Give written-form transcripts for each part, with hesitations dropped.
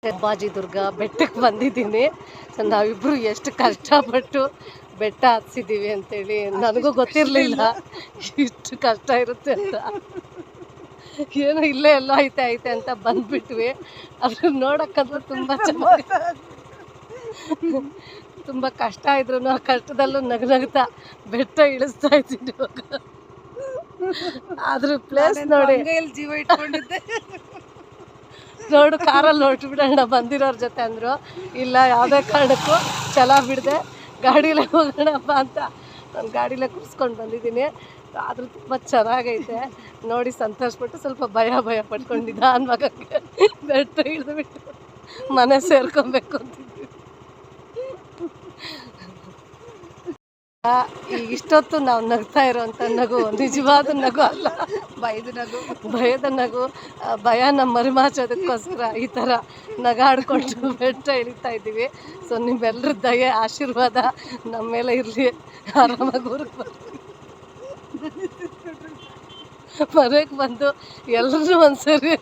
ಮತ್ತು ಅಂಬಾಜಿ ದುರ್ಗ ಬೆಟ್ಟಕ್ಕೆ ಬಂದಿದ್ದೀನಿ. ಸೊ ನಾವಿಬ್ಬರು ಎಷ್ಟು ಕಷ್ಟಪಟ್ಟು ಬೆಟ್ಟ ಹತ್ಸಿದ್ದೀವಿ ಅಂತೇಳಿ ನನಗೂ ಗೊತ್ತಿರಲಿಲ್ಲ ಇಷ್ಟು ಕಷ್ಟ ಇರುತ್ತೆ ಅಂತ. ಏನೋ ಇಲ್ಲೇ ಎಲ್ಲೋ ಐತೆ ಅಂತ ಬಂದ್ಬಿಟ್ವಿ. ಅದನ್ನ ನೋಡೋಕ್ಕಂತೂ ತುಂಬ ಚೆನ್ನಾಗಿ, ತುಂಬ ಕಷ್ಟ ಇದ್ರು ಆ ಕಷ್ಟದಲ್ಲೂ ನಗ್ನಗ್ತಾ ಬೆಟ್ಟ ಇಳಿಸ್ತಾ ಇದ್ದೀನಿ ಇವಾಗ. ಆದ್ರೂ ಪ್ಲೇಸ್ ನೋಡಿ, ಜೀವ ಇಟ್ಕೊಂಡಿದ್ದೆ. ನೋಡು ಕಾರಲ್ಲಿ ಹೊರಟುಬಿಡೋಣ ಬಂದಿರೋರ ಜೊತೆ ಅಂದರು. ಇಲ್ಲ, ಯಾವುದೇ ಕಾರಣಕ್ಕೂ ಛಲ ಬಿಡದೆ ಗಾಡೀಲೇ ಹೋಗೋಣಪ್ಪ ಅಂತ ನಾನು ಗಾಡೀಲೇ ಕೂರಿಸ್ಕೊಂಡು ಬಂದಿದ್ದೀನಿ. ಆದರೂ ತುಂಬ ಚೆನ್ನಾಗೈತೆ ನೋಡಿ, ಸಂತೋಷಪಟ್ಟು ಸ್ವಲ್ಪ ಭಯ ಪಟ್ಕೊಂಡಿದ್ದ ಅನ್ವಾಗಕ್ಕೆ ಬೆಟ್ಟ ಇಳಿದ್ಬಿಟ್ಟು ಮನೆ ಸೇರ್ಕೊಬೇಕು ಅಂತಿದ್ವಿ. ಈಗ ಇಷ್ಟೊತ್ತು ನಾವು ನಗ್ತಾ ಇರೋವಂಥ ನಗು ನಿಜವಾದ ನಗು ಅಲ್ಲ, ಭಯದ ನಗು. ಭಯನ ಮರಿಮಾಚೋದಕ್ಕೋಸ್ಕರ ಈ ಥರ ನಗಾಡ್ಕೊಂಡು ಬೆಟ್ಟ ಇಳಿತಾ ಇದ್ದೀವಿ. ಸೊ ನಿಮ್ಮೆಲ್ಲರ ದಯೆ ಆಶೀರ್ವಾದ ನಮ್ಮ ಮೇಲೆ ಇರಲಿ. ಆರಾಮಾಗಿ ಊರಿಗೆ ಬರ್ತೀವಿ. ಮನೆಗೆ ಬಂದು ಎಲ್ಲರೂ ಒಂದ್ಸರಿ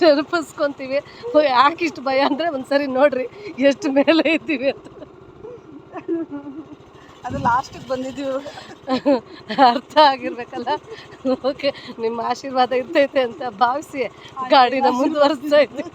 ನೆನಪಿಸ್ಕೊತೀವಿ. ಯಾಕೆ ಇಷ್ಟು ಭಯ ಅಂದರೆ ಒಂದ್ಸರಿ ನೋಡ್ರಿ ಎಷ್ಟು ಮೇಲೆ ಇದ್ದೀವಿ ಅಂತ. ಅದು ಲಾಸ್ಟಿಗೆ ಬಂದಿದ್ದೀವಿ, ಅರ್ಥ ಆಗಿರ್ಬೇಕಲ್ಲ. ಓಕೆ, ನಿಮ್ಮ ಆಶೀರ್ವಾದ ಇರ್ತೈತೆ ಅಂತ ಭಾವಿಸಿ ಗಾಡಿನ ಮುಂದುವರಿಸ್ತಾ ಇದ್ದೀವಿ.